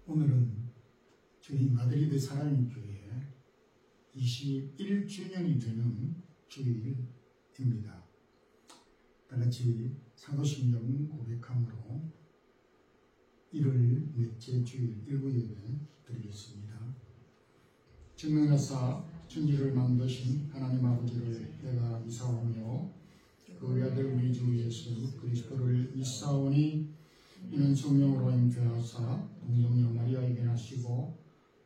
오늘은 저희 마드리드 사랑의 교회 21주년이 되는 주일입니다. 다같이 사도신경 고백함으로 1월 넷째 주일 일부 예배 드리겠습니다. 증명하사 천지를 만드신 하나님 아버지를 내가 믿사오며 그 외아들 우리 주 예수 그리스도를 믿사오니 이는 성령으로 잉태하사 동정녀 마리아에게 나시고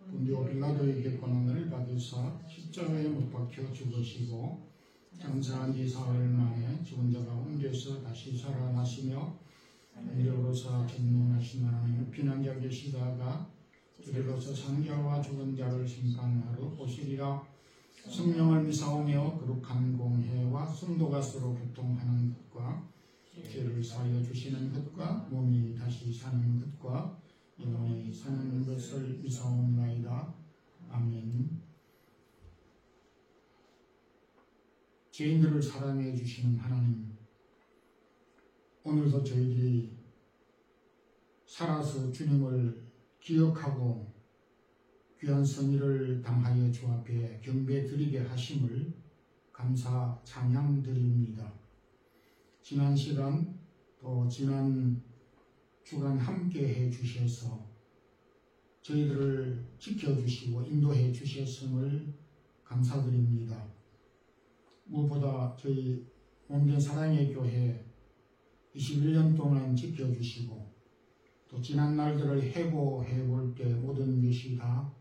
본디오 빌라도에게 고난을 받으사 십자가에 못 박혀 죽으시고 장사한 지 사흘 만에 죽은 자 가운데서 다시 살아나시며 하늘로서 전능하신 하나님을 피난자 계시다가 저리로서 산 자와 죽은 자를 심판하러 오시리라. 성령을 믿사오며 거룩한 공회와 성도가 서로 교통하는 것과 죄를 사하여 주시는 것과 몸이 다시 사는 것과 영원히 사는 것을 믿사옵나이다. 아멘. 죄인들을 사랑해 주시는 하나님, 오늘도 저희들이 살아서 주님을 기억하고 귀한 선의를 당하여 주 앞에 경배 드리게 하심을 감사 찬양 드립니다. 지난 시간 또 지난 주간 함께 해 주셔서 저희들을 지켜주시고 인도해 주셨음을 감사드립니다. 무엇보다 저희 몸된 사랑의 교회 21년 동안 지켜주시고 또 지난 날들을 해고해 볼 때 모든 것이 다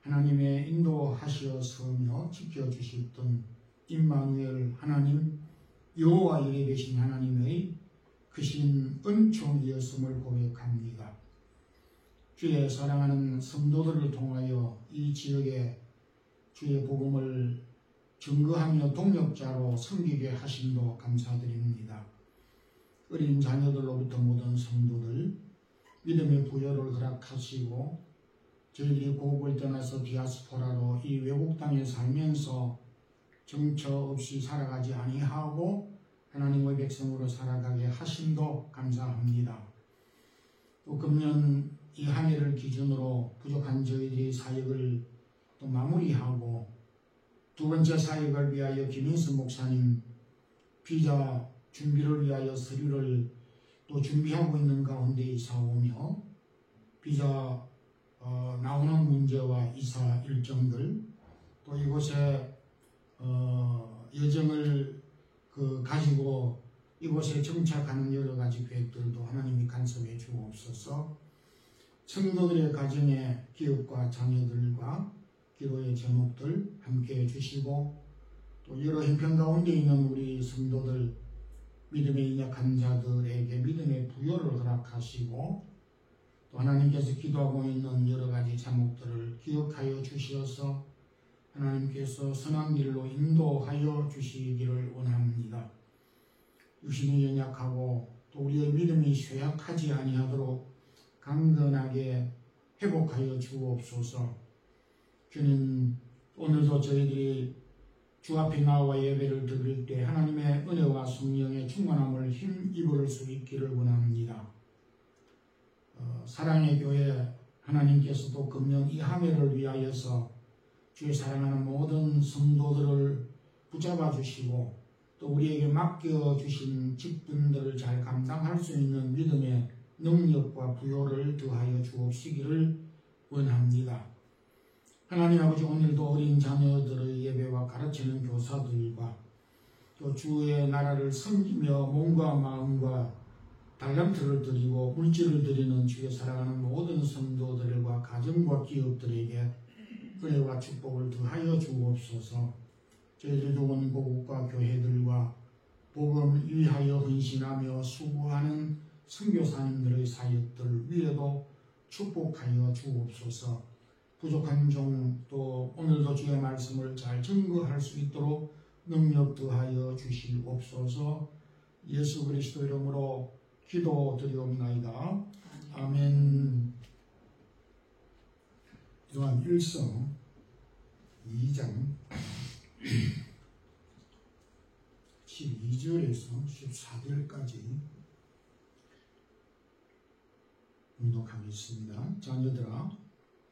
하나님의 인도하시었으며 지켜주셨던 임마누엘 하나님 여호와 이레 되신 하나님의 크신 은총이었음을 고백합니다. 주의 사랑하는 성도들을 통하여 이 지역에 주의 복음을 증거하며 동력자로 섬기게 하심도 감사드립니다. 어린 자녀들로부터 모든 성도들 믿음의 부여를 허락하시고 저희들이 고국을 떠나서 디아스포라로 이 외국 땅에 살면서 정처 없이 살아가지 아니하고 하나님의 백성으로 살아가게 하심도 감사합니다. 또 금년 이 한 해를 기준으로 부족한 저희들의 사역을 또 마무리하고 두 번째 사역을 위하여 김인수 목사님 비자 준비를 위하여 서류를 또 준비하고 있는 가운데 있사오며 비자 나오는 문제와 이사 일정들 또 이곳에 여정을 가지고 이곳에 정착하는 여러 가지 계획들도 하나님이 간섭해 주옵소서. 성도들의 가정의 기업과 자녀들과 기도의 제목들 함께 해주시고 또 여러 형편 가운데 있는 우리 성도들 믿음의 연약한 자들에게 믿음의 부여를 허락하시고 또 하나님께서 기도하고 있는 여러 가지 제목들을 기억하여 주시어서 하나님께서 선한 길로 인도하여 주시기를 원합니다. 육신이 연약하고 또 우리의 믿음이 쇠약하지 아니하도록 강건하게 회복하여 주옵소서. 주님, 오늘도 저희들이 주 앞에 나와 예배를 드릴 때 하나님의 은혜와 성령의 충만함을 힘입을 수 있기를 원합니다. 사랑의 교회 하나님께서도 금년 이 한 해를 위하여서 주의 사랑하는 모든 성도들을 붙잡아 주시고 또 우리에게 맡겨주신 직분들을 잘 감당할 수 있는 믿음의 능력과 부요를 더하여 주옵시기를 원합니다. 하나님 아버지, 오늘도 어린 자녀들의 예배와 가르치는 교사들과 또 주의 나라를 섬기며 몸과 마음과 달란트를 드리고 물질을 드리는 주의 사랑하는 모든 성도들과 가정과 기업들에게 은혜와 축복을 더하여 주옵소서. 저희들 좋은 고국과 교회들과 복음을 위하여 헌신하며 수고하는 선교사님들의 사역들 위에도 축복하여 주옵소서. 부족한 종 또 오늘도 주의 말씀을 잘 증거할 수 있도록 능력 더하여 주시옵소서. 예수 그리스도 이름으로 기도드리옵나이다. 아멘. 요한 1서 2장 12절에서 14절까지 봉독하겠습니다. 자녀들아,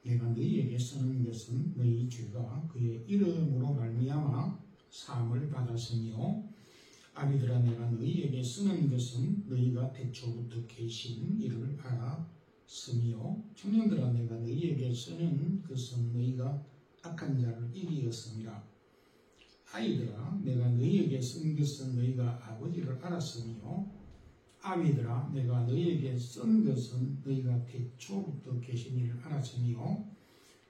내가 너희에게 쓰는 것은 너희 죄가 그의 이름으로 말미암아 사함을 받았으며, 아비들아, 내가 너희에게 쓰는 것은 너희가 태초부터 계신 이를 알았으며, 청년들아, 내가 너희에게 쓰는 것은 너희가 악한 자를 이기었습니다. 아이들아, 내가 너희에게 쓴 것은 너희가 아버지를 알았으며, 아비들아, 내가 너희에게 쓴 것은 너희가 태초부터 계신 이를 알았으며,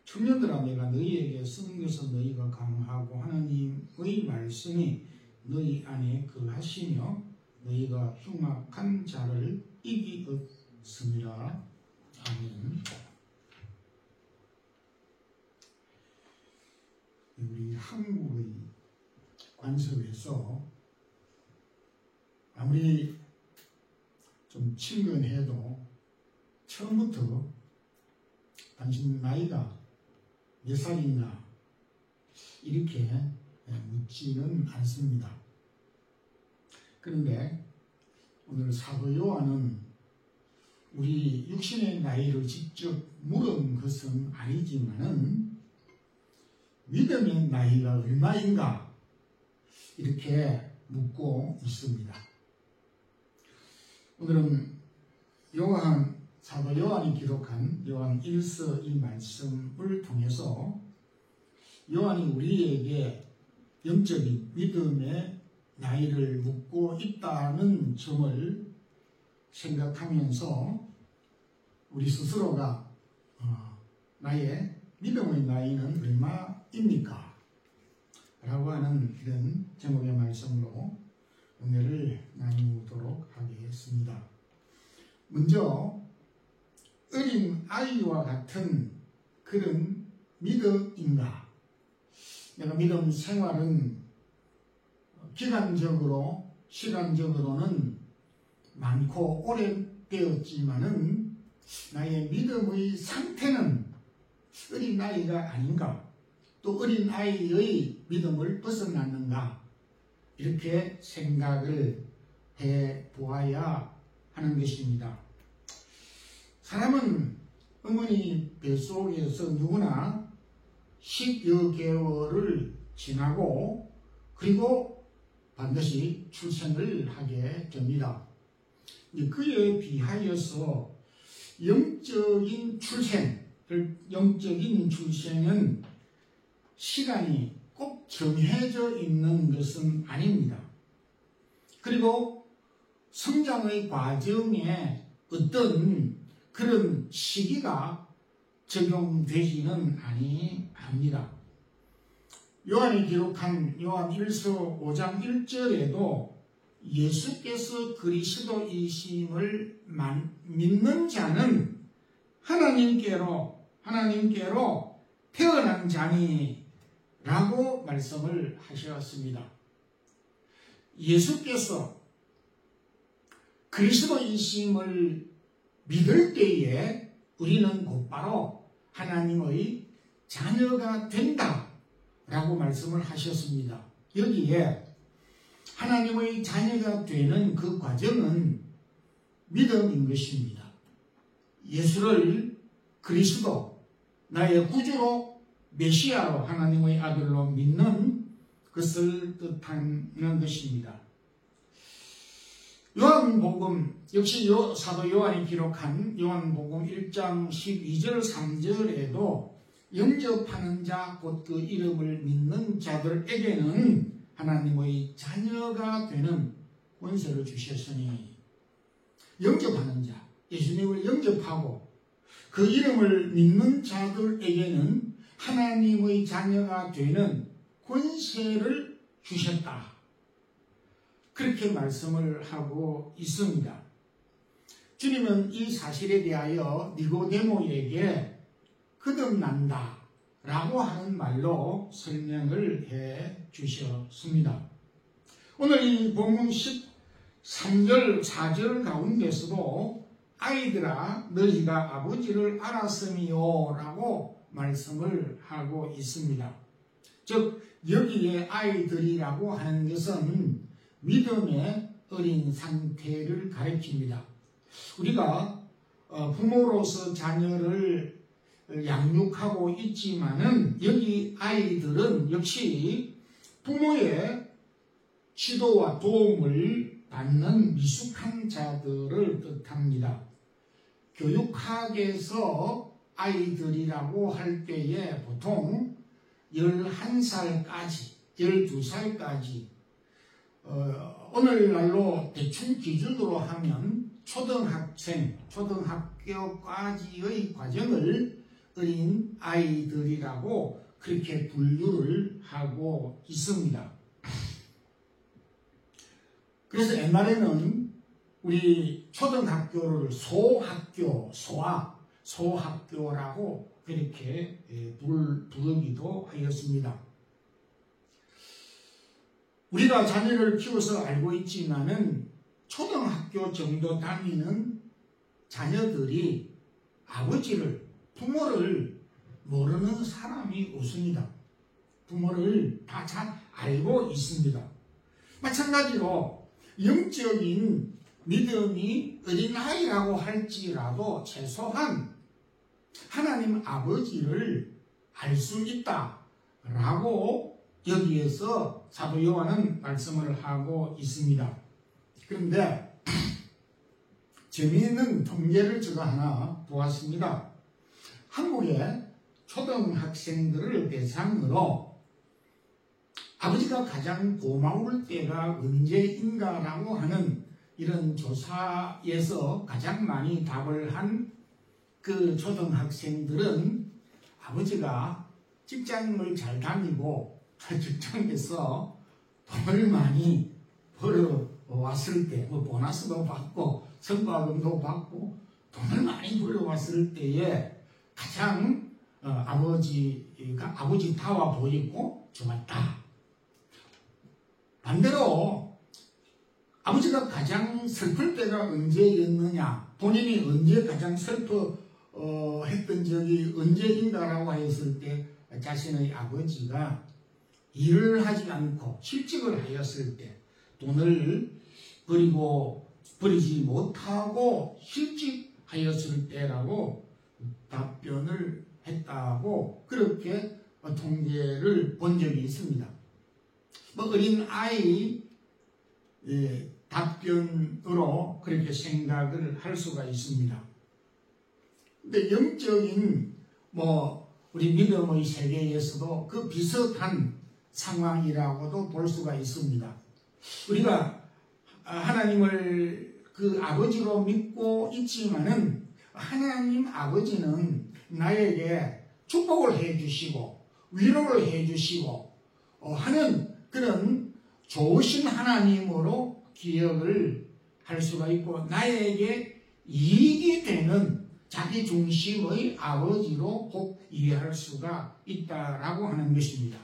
청년들아, 내가 너희에게 쓴 것은 너희가 강하고 하나님의 말씀이 너희 안에 거하시며 너희가 흉악한 자를 이기었습니다. 아멘. 우리 한국의 관습에서 아무리 좀 친근해도 처음부터 당신 나이가 몇 살인가 이렇게 묻지는 않습니다. 그런데 오늘 사도 요한은 우리 육신의 나이를 직접 물은 것은 아니지만은 믿음의 나이가 얼마인가 이렇게 묻고 있습니다. 오늘은 사도 요한이 기록한 요한 1서 이 말씀을 통해서 요한이 우리에게 영적인 믿음의 나이를 묻고 있다는 점을 생각하면서 우리 스스로가 나의 믿음의 나이는 얼마입니까? 라고 하는 이런 제목의 말씀으로 은혜를 나누도록 하겠습니다. 먼저 어린 아이와 같은 그런 믿음인가? 내가 믿음 생활은 기간적으로 시간적으로는 많고 오래되었지만은 나의 믿음의 상태는 어린 아이가 아닌가? 또 어린 아이의 믿음을 벗어났는가? 이렇게 생각을 해보아야 하는 것입니다. 사람은 어머니 뱃속에서 누구나 10여 개월을 지나고 그리고 반드시 출생을 하게 됩니다. 그에 비하여서 영적인 출생은 시간이 꼭 정해져 있는 것은 아닙니다. 그리고 성장의 과정에 어떤 그런 시기가 적용되지는 아니합니다. 요한이 기록한 요한 1서 5장 1절에도 예수께서 그리스도이심을 믿는 자는 하나님께로 태어난 자니라고 말씀을 하셨습니다. 예수께서 그리스도이심을 믿을 때에 우리는 곧바로 하나님의 자녀가 된다라고 말씀을 하셨습니다. 여기에 하나님의 자녀가 되는 그 과정은 믿음인 것입니다. 예수를 그리스도, 나의 구주로 메시아로 하나님의 아들로 믿는 것을 뜻하는 것입니다. 요한복음, 역시 사도 요한이 기록한 요한복음 1장 12절 3절에도 영접하는 자, 곧 그 이름을 믿는 자들에게는 하나님의 자녀가 되는 권세를 주셨으니, 영접하는 자, 예수님을 영접하고 그 이름을 믿는 자들에게는 하나님의 자녀가 되는 권세를 주셨다. 그렇게 말씀을 하고 있습니다. 주님은 이 사실에 대하여 니고데모에게 거듭난다 라고 하는 말로 설명을 해 주셨습니다. 오늘 이 본문 13절 4절 가운데서도 아이들아 너희가 아버지를 알았으미요 라고 말씀을 하고 있습니다. 즉 여기에 아이들이라고 하는 것은 믿음의 어린 상태를 가리킵니다. 우리가 부모로서 자녀를 양육하고 있지만은 여기 아이들은 역시 부모의 지도와 도움을 받는 미숙한 자들을 뜻합니다. 교육학에서 아이들이라고 할 때에 보통 11살까지, 12살까지 오늘날로 대충 기준으로 하면 초등학교까지의 과정을 어린 아이들이라고 그렇게 분류를 하고 있습니다. 그래서 옛날에는 우리 초등학교를 소학교라고 그렇게 부르기도 하였습니다. 우리가 자녀를 키워서 알고 있지만은 초등학교 정도 다니는 자녀들이 부모를 모르는 사람이 없습니다. 부모를 다 잘 알고 있습니다. 마찬가지로 영적인 믿음이 어린아이라고 할지라도 최소한 하나님 아버지를 알 수 있다라고 여기에서 사도 요한은 말씀을 하고 있습니다. 그런데 재미있는 통계를 제가 하나 보았습니다. 한국의 초등학생들을 대상으로 아버지가 가장 고마울 때가 언제인가라고 하는 이런 조사에서 가장 많이 답을 한 그 초등학생들은 아버지가 직장을 잘 다니고 직장에서 돈을 많이 벌어왔을 때, 보너스도 받고 성과금도 받고 돈을 많이 벌어왔을 때에 가장 아버지가 아버지다워 보이고 좋았다. 반대로 아버지가 가장 슬플 때가 언제였느냐, 본인이 언제 가장 했던 적이 언제인가라고 했을 때 자신의 아버지가 일을 하지 않고 실직을 하였을 때, 돈을 버리지 못하고 실직하였을 때라고 답변을 했다고 그렇게 통계를 본 적이 있습니다. 어린 아이 답변으로 그렇게 생각을 할 수가 있습니다. 근데 영적인 우리 믿음의 세계에서도 그 비슷한 상황이라고도 볼 수가 있습니다. 우리가 하나님을 그 아버지로 믿고 있지만은 하나님 아버지는 나에게 축복을 해주시고 위로를 해주시고 하는 그런 좋으신 하나님으로 기억을 할 수가 있고 나에게 이익이 되는 자기 중심의 아버지로 꼭 이해할 수가 있다라고 하는 것입니다.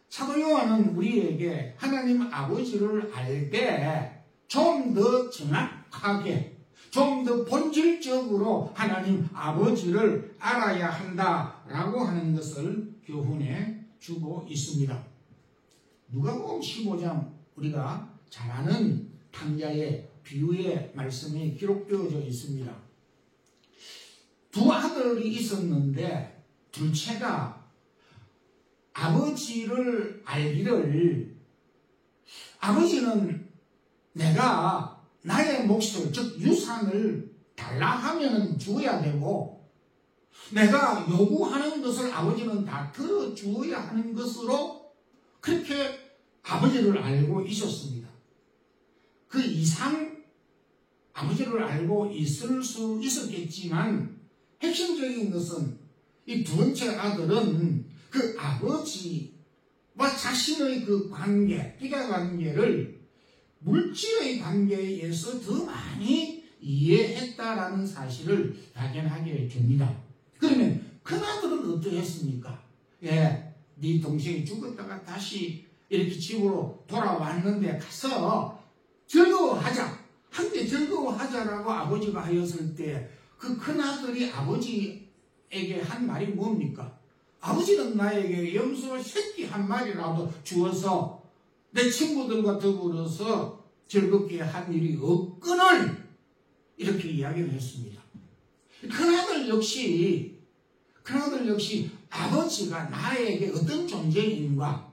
사도 요한은 우리에게 하나님 아버지를 알 때 좀 더 정확하게, 좀 더 본질적으로 하나님 아버지를 알아야 한다라고 하는 것을 교훈해 주고 있습니다. 누가복음 15장 우리가 잘 아는 탕자의 비유의 말씀이 기록되어져 있습니다. 두 아들이 있었는데 둘째가 아버지를 알기를, 아버지는 내가 나의 몫을, 즉 유산을 달라 하면 주어야 되고 내가 요구하는 것을 아버지는 다 들어주어야 하는 것으로 그렇게 아버지를 알고 있었습니다. 그 이상 아버지를 알고 있을 수 있었겠지만 핵심적인 것은 이 두 번째 아들은 그 아버지와 자신의 그 관계, 피가 관계를 물질의 관계에서 더 많이 이해했다라는 사실을 발견하게 됩니다. 그러면 큰아들은 어떠했습니까? 네 동생이 죽었다가 다시 이렇게 집으로 돌아왔는데 가서 즐거워하자, 함께 즐거워하자라고 아버지가 하였을 때 그 큰아들이 아버지에게 한 말이 뭡니까? 아버지는 나에게 염소 새끼 한 마리라도 주어서 내 친구들과 더불어서 즐겁게 한 일이 없거늘 이렇게 이야기를 했습니다. 큰아들 역시 아버지가 나에게 어떤 존재인가,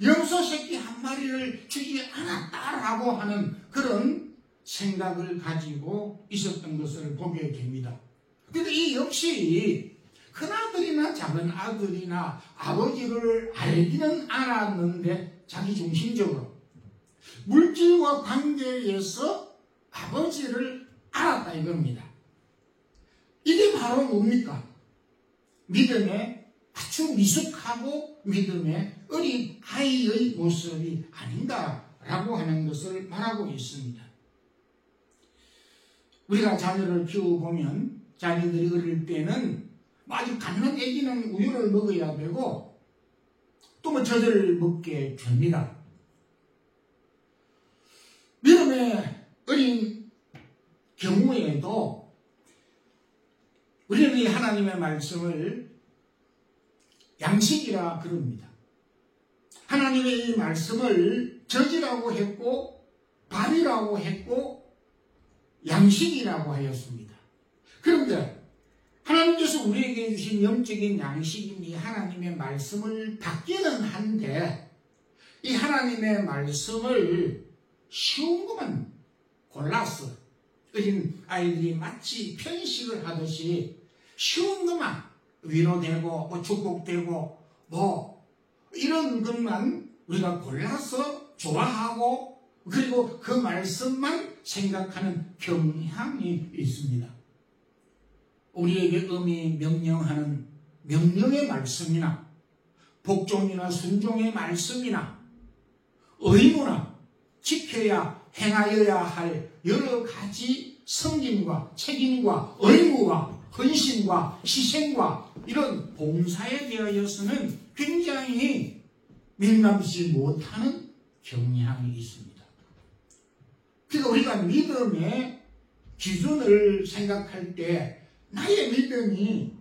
염소 새끼 한 마리를 주지 않았다라고 하는 그런 생각을 가지고 있었던 것을 보게 됩니다. 그런데 이 역시 큰아들이나 작은아들이나 아버지를 알기는 알았는데 자기중심적으로 물질과 관계에서 아버지를 알았다 이겁니다. 이게 바로 뭡니까? 믿음의 아주 미숙하고 믿음의 어린 아이의 모습이 아닌가라고 하는 것을 말하고 있습니다. 우리가 자녀를 키워보면 자녀들이 어릴 때는 아주 갓난 아기는 우유를 먹어야 되고 또 뭐 젖을 먹게 됩니다. 믿음의 어린 경우에도 우리는 이 하나님의 말씀을 양식이라 그럽니다. 하나님의 이 말씀을 젖이라고 했고 밥이라고 했고 양식이라고 하였습니다. 그런데 하나님께서 우리에게 주신 영적인 양식인 이 하나님의 말씀을 받기는 한데 이 하나님의 말씀을 쉬운 것만 골라서 어린 아이들이 마치 편식을 하듯이 쉬운 것만 위로되고 뭐 축복되고 뭐 이런 것만 우리가 골라서 좋아하고 그리고 그 말씀만 생각하는 경향이 있습니다. 우리에게 엄히 명령하는 명령의 말씀이나 복종이나 순종의 말씀이나 의무나 지켜야 행하여야 할 여러 가지 성김과 책임과 의무와 헌신과 희생과 이런 봉사에 대하여서는 굉장히 민감치 못하는 경향이 있습니다. 그러니까 우리가 믿음의 기준을 생각할 때 나의 믿음이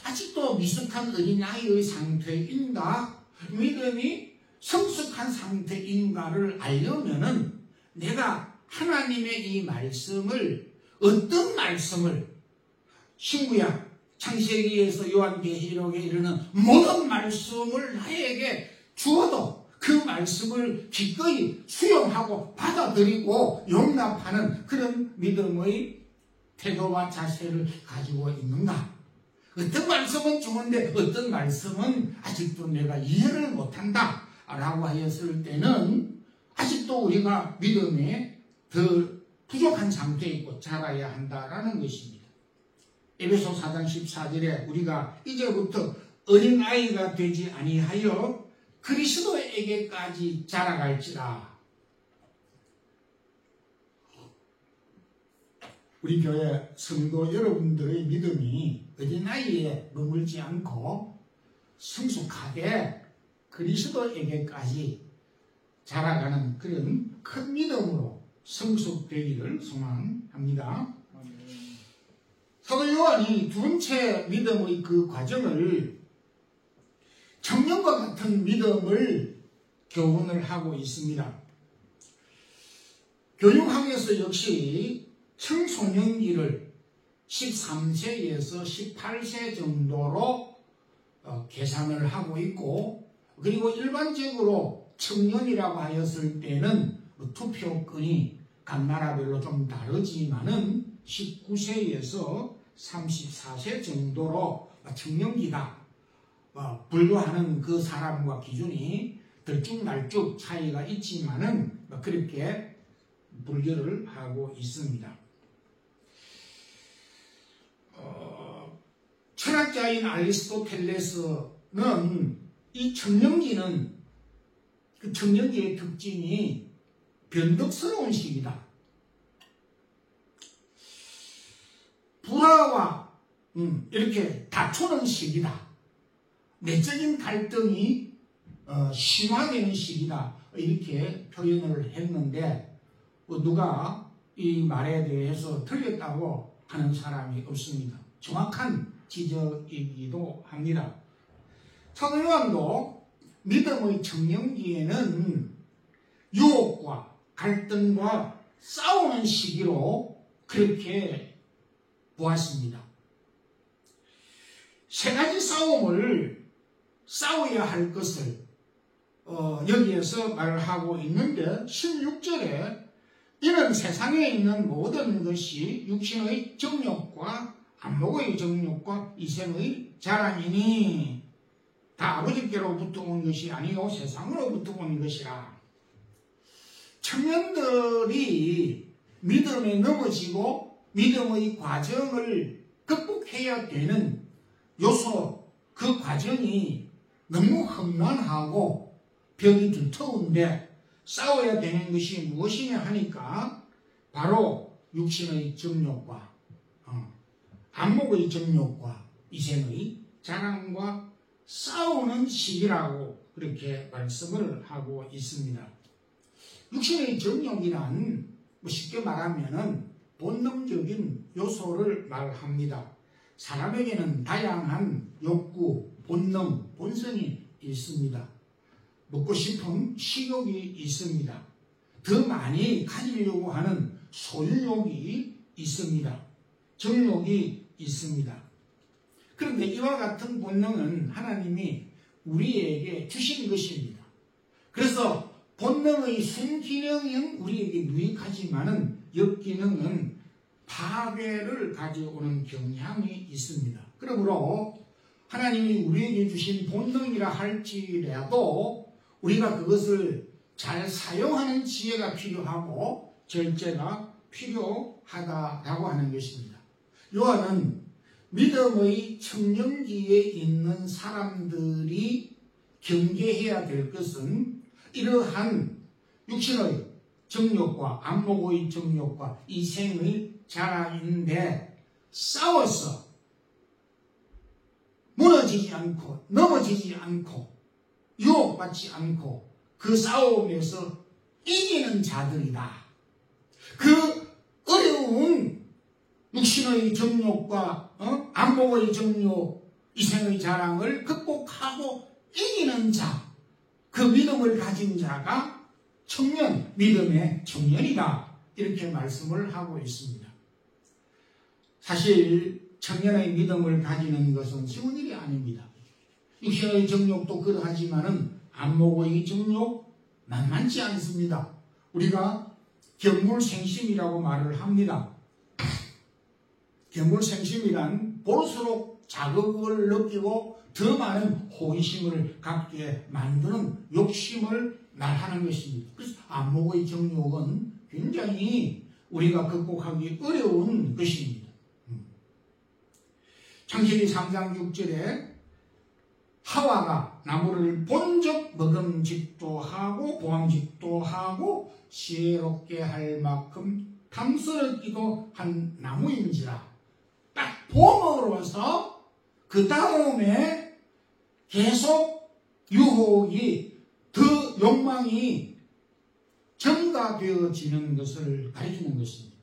아직도 미숙한 어린아이의 상태인가, 믿음이 성숙한 상태인가를 알려면은 내가 하나님의 이 말씀을 어떤 말씀을 신구약 창세기에서 요한계시록에 이르는 모든 말씀을 나에게 주어도 그 말씀을 기꺼이 수용하고 받아들이고 용납하는 그런 믿음의 태도와 자세를 가지고 있는가? 어떤 말씀은 좋은데 어떤 말씀은 아직도 내가 이해를 못한다 라고 하였을 때는 아직도 우리가 믿음에 더 부족한 상태에 있고 자라야 한다라는 것입니다. 에베소 4장 14절에 우리가 이제부터 어린아이가 되지 아니하여 그리스도에게까지 자라갈지라. 우리 교회 성도 여러분들의 믿음이 어린아이에 머물지 않고 성숙하게 그리스도에게까지 자라가는 그런 큰 믿음으로 성숙되기를 소망합니다. 사도 요한이 두 번째 믿음의 그 과정을 청년과 같은 믿음을 교훈을 하고 있습니다. 교육학에서 역시 청소년기를 13세에서 18세 정도로 계산을 하고 있고, 그리고 일반적으로 청년이라고 하였을 때는 투표권이 각 나라별로 좀 다르지만은 19세에서 34세 정도로 청년기가 분류하는 그 사람과 기준이 들쭉날쭉 차이가 있지만은 그렇게 분류를 하고 있습니다. 철학자인 아리스토텔레스는 이 청년기는 그 청년기의 특징이 변덕스러운 시기다. 불화와 이렇게 다투는 시기다. 내적인 갈등이 심화되는 시기다. 이렇게 표현을 했는데 누가 이 말에 대해서 틀렸다고 하는 사람이 없습니다. 정확한 지적이기도 합니다. 사도 요한도 믿음의 청년기에는 유혹과 갈등과 싸우는 시기로 그렇게 보았습니다. 세 가지 싸움을 싸워야 할 것을 여기에서 말을 하고 있는데 16절에 이는 세상에 있는 모든 것이 육신의 정욕과 안목의 정욕과 이생의 자랑이니 다 아버지께로부터 온 것이 아니요 세상으로부터 온 것이라. 청년들이 믿음에 넘어지고 믿음의 과정을 극복해야 되는 요소, 그 과정이 너무 험난하고 벽이 두터운데 싸워야 되는 것이 무엇이냐 하니까 바로 육신의 정욕과 안목의 정욕과 이생의 자랑과 싸우는 시기라고 그렇게 말씀을 하고 있습니다. 육신의 정욕이란 쉽게 말하면은 본능적인 요소를 말합니다. 사람에게는 다양한 욕구, 본능, 본성이 있습니다. 먹고 싶은 식욕이 있습니다. 더 많이 가지려고 하는 소유욕이 있습니다. 정욕이 있습니다. 그런데 이와 같은 본능은 하나님이 우리에게 주신 것입니다. 그래서 본능의 순기능은 우리에게 유익하지만은 역기능은 파괴를 가져오는 경향이 있습니다. 그러므로 하나님이 우리에게 주신 본능이라 할지라도 우리가 그것을 잘 사용하는 지혜가 필요하고 절제가 필요하다라고 하는 것입니다. 요한은 믿음의 청정기에 있는 사람들이 경계해야 될 것은 이러한 육신의 정욕과 안목의 정욕과 이생의 자랑인데 싸워서 무너지지 않고 넘어지지 않고 유혹받지 않고 그 싸움에서 이기는 자들이다. 그 어려운 육신의 정욕과 안목의 정욕, 이생의 자랑을 극복하고 이기는 자, 그 믿음을 가진 자가 청년, 믿음의 청년이다. 이렇게 말씀을 하고 있습니다. 사실 청년의 믿음을 가지는 것은 쉬운 일이 아닙니다. 육신의 정욕도 그러하지만은 안목의 정욕 만만치 않습니다. 우리가 견물생심이라고 말을 합니다. 견물생심이란 볼수록 자극을 느끼고 더 많은 호기심을 갖게 만드는 욕심을 말하는 것입니다. 그래서 안목의 정욕은 굉장히 우리가 극복하기 어려운 것입니다. 창세기 3장 6절에 하와가 나무를 본적 먹음직도 하고 보암직도 하고 지혜롭게 할 만큼 탐스럽기도 한 나무인지라. 딱 보먹으러 와서 그 다음에 계속 유혹이 더 욕망이 증가되어지는 것을 가르치는 것입니다.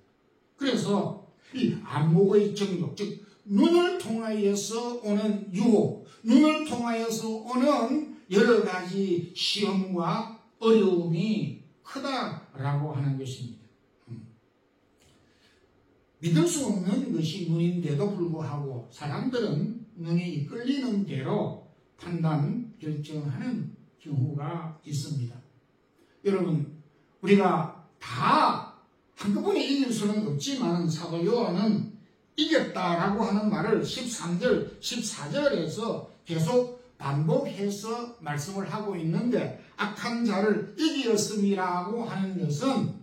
그래서 이 안목의 정욕, 즉 눈을 통하여서 오는 유혹, 눈을 통하여서 오는 여러 가지 시험과 어려움이 크다라고 하는 것입니다. 믿을 수 없는 것이 눈인데도 불구하고 사람들은 눈이 이끌리는 대로 판단, 결정하는 경우가 있습니다. 여러분, 우리가 다 한꺼번에 이길 수는 없지만 사도 요한은 이겼다라고 하는 말을 13절, 14절에서 계속 반복해서 말씀을 하고 있는데 악한 자를 이기었음이라고 하는 것은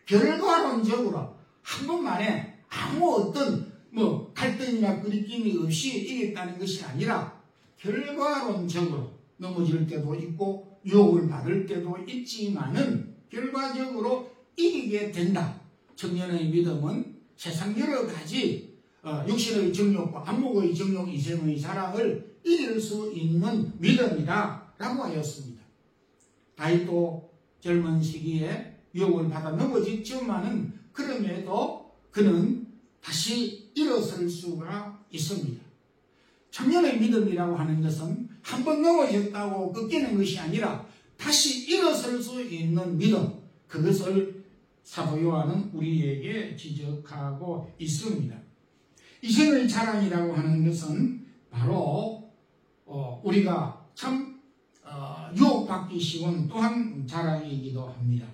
결과론적으로 한 번만에 아무 어떤 갈등이나 끄리낌이 없이 이겼다는 것이 아니라 결과론적으로 넘어질 때도 있고 유혹을 받을 때도 있지만은 결과적으로 이기게 된다. 청년의 믿음은 세상 여러 가지 육신의 정욕과 안목의 정욕, 이생의 자랑을 이길 수 있는 믿음이다 라고 하였습니다. 다윗도 젊은 시기에 유혹을 받아 넘어졌지만은 그럼에도 그는 다시 일어설 수가 있습니다. 청년의 믿음이라고 하는 것은 한 번 넘어졌다고 꺾이는 것이 아니라 다시 일어설 수 있는 믿음, 그것을 사도 요한은 우리에게 지적하고 있습니다. 이생의 자랑이라고 하는 것은 바로 우리가 참 유혹받기 쉬운 또한 자랑이기도 합니다.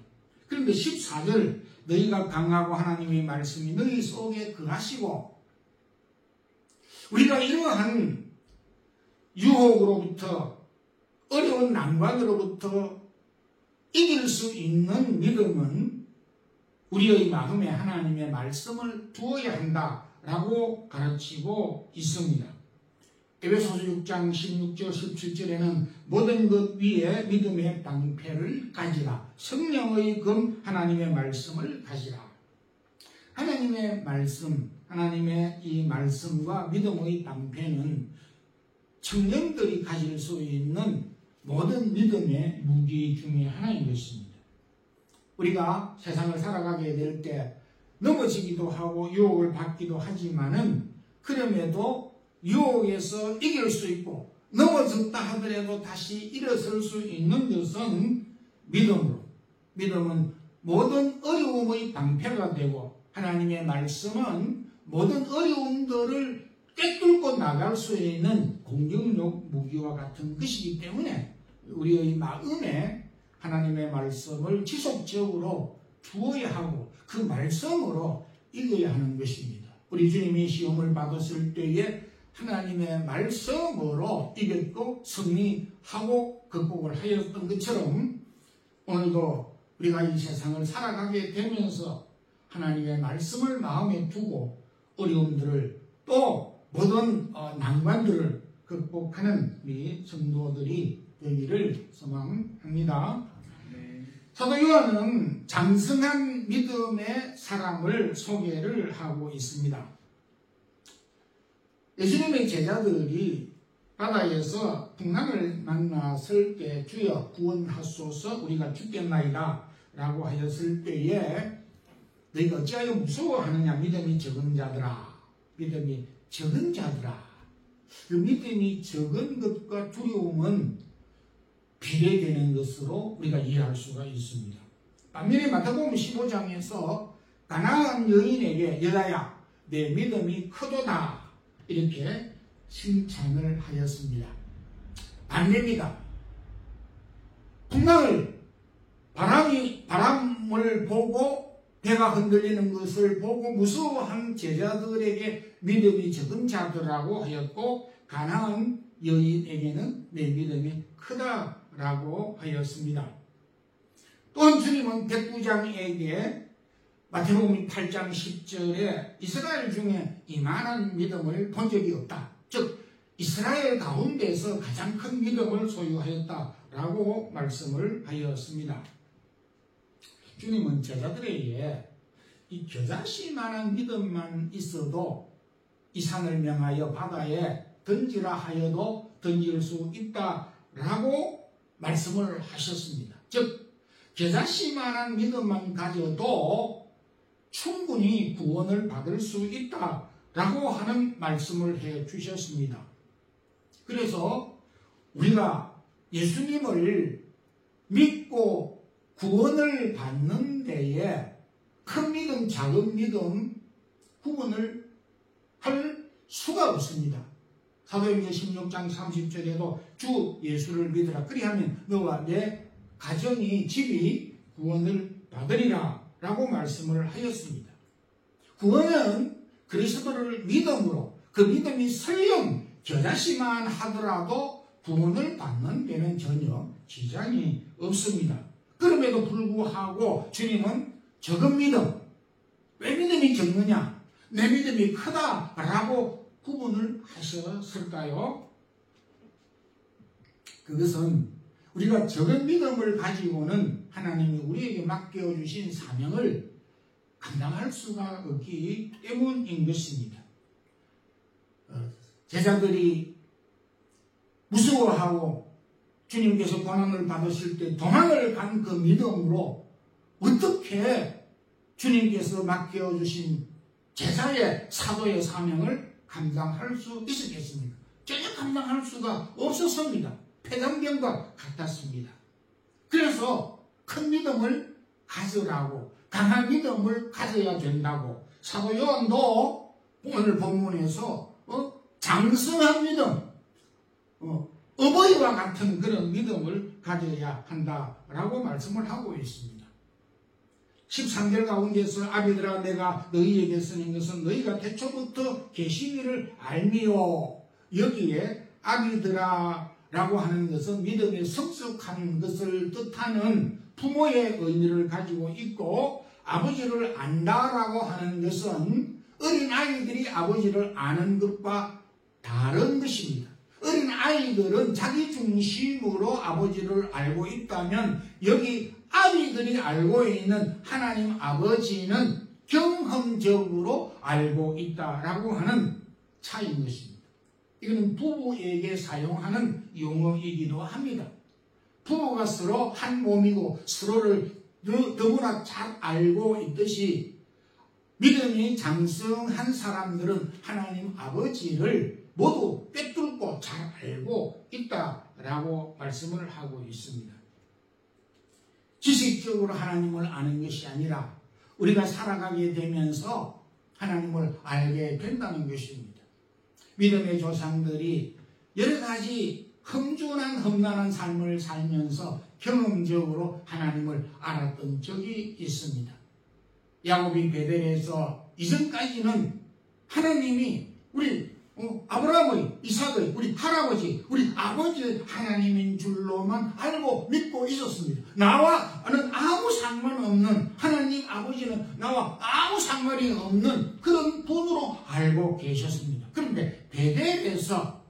그런데 14절 너희가 강하고 하나님의 말씀이 너희 속에 거하시고 우리가 이러한 유혹으로부터 어려운 난관으로부터 이길 수 있는 믿음은 우리의 마음에 하나님의 말씀을 두어야 한다라고 가르치고 있습니다. 에베소서 6장 16절 17절에는 모든 것 위에 믿음의 방패를 가지라. 성령의 금 하나님의 말씀을 가지라. 하나님의 말씀, 하나님의 이 말씀과 믿음의 방패는 청년들이 가질 수 있는 모든 믿음의 무기 중에 하나인 것입니다. 우리가 세상을 살아가게 될 때 넘어지기도 하고 유혹을 받기도 하지만은 그럼에도 유혹에서 이길 수 있고 넘어졌다 하더라도 다시 일어설 수 있는 것은 믿음으로. 믿음은 모든 어려움의 방패가 되고 하나님의 말씀은 모든 어려움들을 꿰뚫고 나갈 수 있는 공격력 무기와 같은 것이기 때문에 우리의 마음에 하나님의 말씀을 지속적으로 두어야 하고 그 말씀으로 읽어야 하는 것입니다. 우리 주님이 시험을 받았을 때에 하나님의 말씀으로 이겼고 승리하고 극복을 하였던 것처럼 오늘도 우리가 이 세상을 살아가게 되면서 하나님의 말씀을 마음에 두고 어려움들을 또 모든 난관들을 극복하는 우리 성도들이 되기를 소망합니다. 사도 요한은 장성한 믿음의 사람을 소개를 하고 있습니다. 예수님의 제자들이 바다에서 풍랑을 만났을 때 주여 구원하소서 우리가 죽겠나이다 라고 하였을 때에 너희가 어찌하여 무서워하느냐 믿음이 적은 자들아. 믿음이 적은 자들아. 그 믿음이 적은 것과 두려움은 비례되는 것으로 우리가 이해할 수가 있습니다. 반면에 마태복음 15장에서 가나안 여인에게 여자야 내 믿음이 크도다 이렇게 칭찬을 하였습니다. 반대입니다. 풍랑을 바람을 보고 배가 흔들리는 것을 보고 무서워한 제자들에게 믿음이 적은 자들라고 하였고 가나안 여인에게는 내 믿음이 크다라고 하였습니다. 또한 주님은 백부장에게 마태복음 8장 10절에 이스라엘 중에 이만한 믿음을 본 적이 없다. 즉 이스라엘 가운데서 가장 큰 믿음을 소유하였다라고 말씀을 하였습니다. 주님은 제자들에게 이 겨자씨만한 믿음만 있어도 이 산을 명하여 바다에 던지라 하여도 던질 수 있다라고 말씀을 하셨습니다. 즉 겨자씨만한 믿음만 가져도 충분히 구원을 받을 수 있다라고 하는 말씀을 해 주셨습니다. 그래서 우리가 예수님을 믿고 구원을 받는 데에 큰 믿음, 작은 믿음 구분을 할 수가 없습니다. 사도행전 16장 30절에도 주 예수를 믿으라. 그리하면 너와 내 가정이 집이 구원을 받으리라 라고 말씀을 하였습니다. 구원은 그리스도를 믿음으로 그 믿음이 설령 겨자씨만 하더라도 구원을 받는 데는 전혀 지장이 없습니다. 그럼에도 불구하고 주님은 적은 믿음, 왜 믿음이 적느냐? 내 믿음이 크다라고 구분을 하셨을까요? 그것은 우리가 적은 믿음을 가지고는 하나님이 우리에게 맡겨주신 사명을 감당할 수가 없기 때문인 것입니다. 제자들이 무서워하고 주님께서 고난을 받으실 때 도망을 간 그 믿음으로 어떻게 주님께서 맡겨주신 제자의 사도의 사명을 감당할 수 있었겠습니까? 전혀 감당할 수가 없었습니다. 폐병과 같았습니다. 그래서 큰 믿음을 가지라고, 강한 믿음을 가져야 된다고 사도 요한도 오늘 본문에서 장성한 믿음, 어버이와 같은 그런 믿음을 가져야 한다라고 말씀을 하고 있습니다. 13절 가운데서 아비들아 내가 너희에게 쓰는 것은 너희가 태초부터 계시기를 알미요. 여기에 아비들아 라고 하는 것은 믿음에 성숙한 것을 뜻하는 부모의 의미를 가지고 있고, 아버지를 안다라고 하는 것은 어린아이들이 아버지를 아는 것과 다른 것입니다. 어린아이들은 자기 중심으로 아버지를 알고 있다면, 여기 아비들이 알고 있는 하나님 아버지는 경험적으로 알고 있다라고 하는 차이인 것입니다. 이거는 부부에게 사용하는 용어이기도 합니다. 부부가 서로 한 몸이고 서로를 너무나 잘 알고 있듯이, 믿음이 장성한 사람들은 하나님 아버지를 모두 꿰뚫고 잘 알고 있다라고 말씀을 하고 있습니다. 지식적으로 하나님을 아는 것이 아니라 우리가 살아가게 되면서 하나님을 알게 된다는 것입니다. 믿음의 조상들이 여러 가지 험난한 삶을 살면서 경험적으로 하나님을 알았던 적이 있습니다. 야곱이 베델에서 이전까지는 하나님이 우리 아브라함의, 이삭의, 우리 할아버지, 우리 아버지 하나님인 줄로만 알고 믿고 있었습니다. 나와는 아무 상관없는, 하나님 아버지는 나와 아무 상관이 없는 그런 분으로 알고 계셨습니다. 그런데 베델에서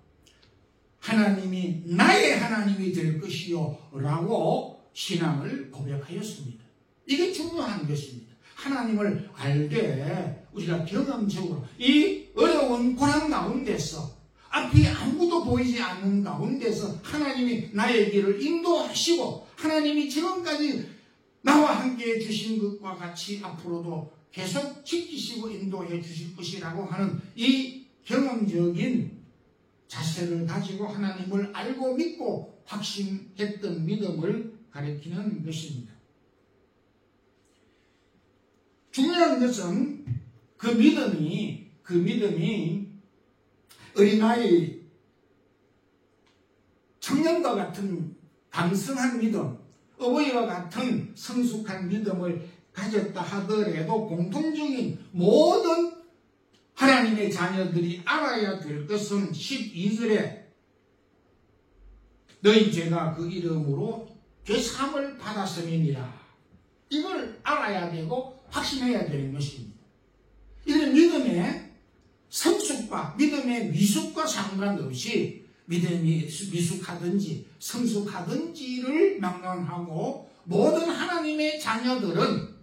하나님이 나의 하나님이 될 것이요 라고 신앙을 고백하였습니다. 이게 중요한 것입니다. 하나님을 알되 우리가 경험적으로 이 어려운 고난 가운데서, 앞이 아무도 보이지 않는 가운데서 하나님이 나의 길을 인도하시고, 하나님이 지금까지 나와 함께 해주신 것과 같이 앞으로도 계속 지키시고 인도해 주실 것이라고 하는 이 경험적인 자세를 가지고 하나님을 알고 믿고 확신했던 믿음을 가리키는 것입니다. 중요한 것은 그 믿음이 어린아이, 청년과 같은 강성한 믿음, 어버이와 같은 성숙한 믿음을 가졌다 하더라도 공통적인 모든 하나님의 자녀들이 알아야 될 것은 12절에 너희 죄가 그 이름으로 죄사함을 받았음이니라. 이걸 알아야 되고 확신해야 되는 것입니다. 이는 믿음의 성숙과 믿음의 미숙과 상관없이 믿음이 미숙하든지 성숙하든지를 막론하고 모든 하나님의 자녀들은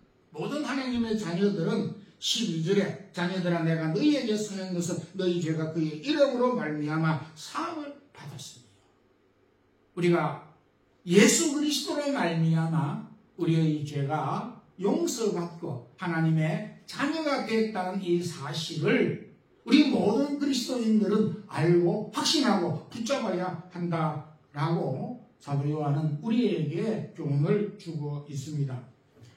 12절에 자녀들아 내가 너희에게 쓰는 것은 너희 죄가 그의 이름으로 말미암아 사함을 받았습니다. 우리가 예수 그리스도로 말미암아 우리의 죄가 용서받고 하나님의 자녀가 됐다는 이 사실을 우리 모든 그리스도인들은 알고 확신하고 붙잡아야 한다라고 사도 요한은 우리에게 교훈을 주고 있습니다.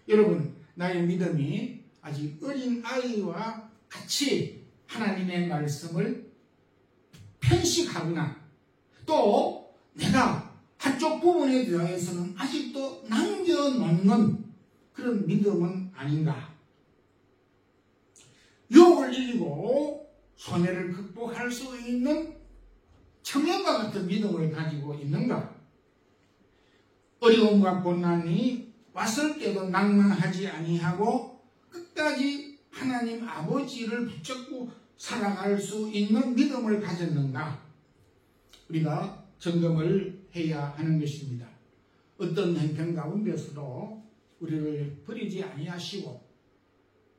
여러분, 나의 믿음이 아직 어린 아이와 같이 하나님의 말씀을 편식하거나 또 내가 한쪽 부분에 대해서는 아직도 남겨놓는 그런 믿음은 아닌가? 유혹을 이기고 손해를 극복할 수 있는 청년과 같은 믿음을 가지고 있는가? 어려움과 고난이 왔을 때도 낭만하지 아니하고 끝까지 하나님 아버지를 붙잡고 살아갈 수 있는 믿음을 가졌는가? 우리가 점검을 해야 하는 것입니다. 어떤 형편 가운데서도 우리를 버리지 아니하시고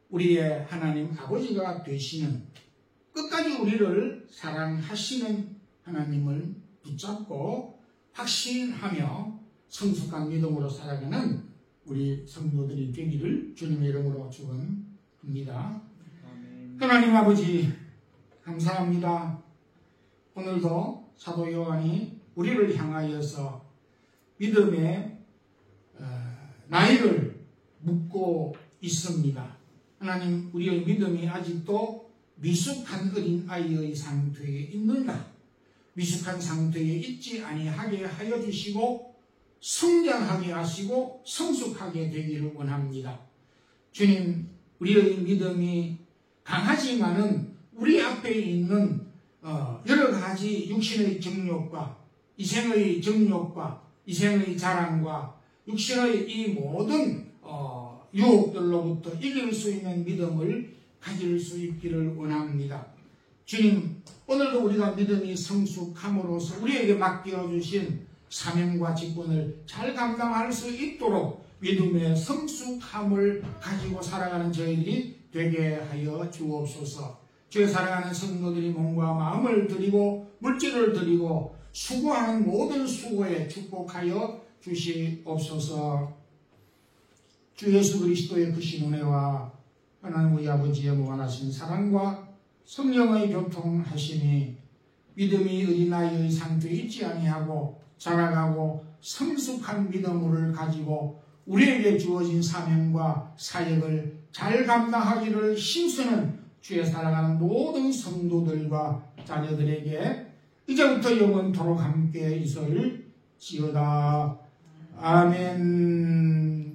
우리의 하나님 아버지가 되시는, 끝까지 우리를 사랑하시는 하나님을 붙잡고 확신하며 성숙한 믿음으로 살아가는 우리 성도들이 되기를 주님의 이름으로 축원합니다. 하나님 아버지 감사합니다. 오늘도 사도 요한이 우리를 향하여서 믿음의 나이를 묻고 있습니다. 하나님, 우리의 믿음이 아직도 미숙한 어린 아이의 상태에 있는가? 미숙한 상태에 있지 아니하게 하여 주시고 성장하게 하시고 성숙하게 되기를 원합니다. 주님, 우리의 믿음이 강하지만은 우리 앞에 있는 여러 가지 육신의 정욕과 이생의 정욕과 이생의 자랑과 육신의 이 모든 유혹들로부터 이길 수 있는 믿음을 가질 수 있기를 원합니다. 주님, 오늘도 우리가 믿음이 성숙함으로써 우리에게 맡겨주신 사명과 직분을 잘 감당할 수 있도록 믿음의 성숙함을 가지고 살아가는 저희들이 되게 하여 주옵소서. 주의 사랑하는 성도들이 몸과 마음을 드리고 물질을 드리고 수고하는 모든 수고에 축복하여 주시옵소서. 주 예수 그리스도의 크신 은혜와 하나님 우리 아버지의 무한하신 사랑과 성령의 교통하심이 믿음이 어린아이의 상태에 있지 아니하고 자라가고 성숙한 믿음을 가지고 우리에게 주어진 사명과 사역을 잘 감당하기를 힘쓰는 주의 사랑하는 모든 성도들과 자녀들에게 이제부터 영원토록 함께 있을지어다. 아멘.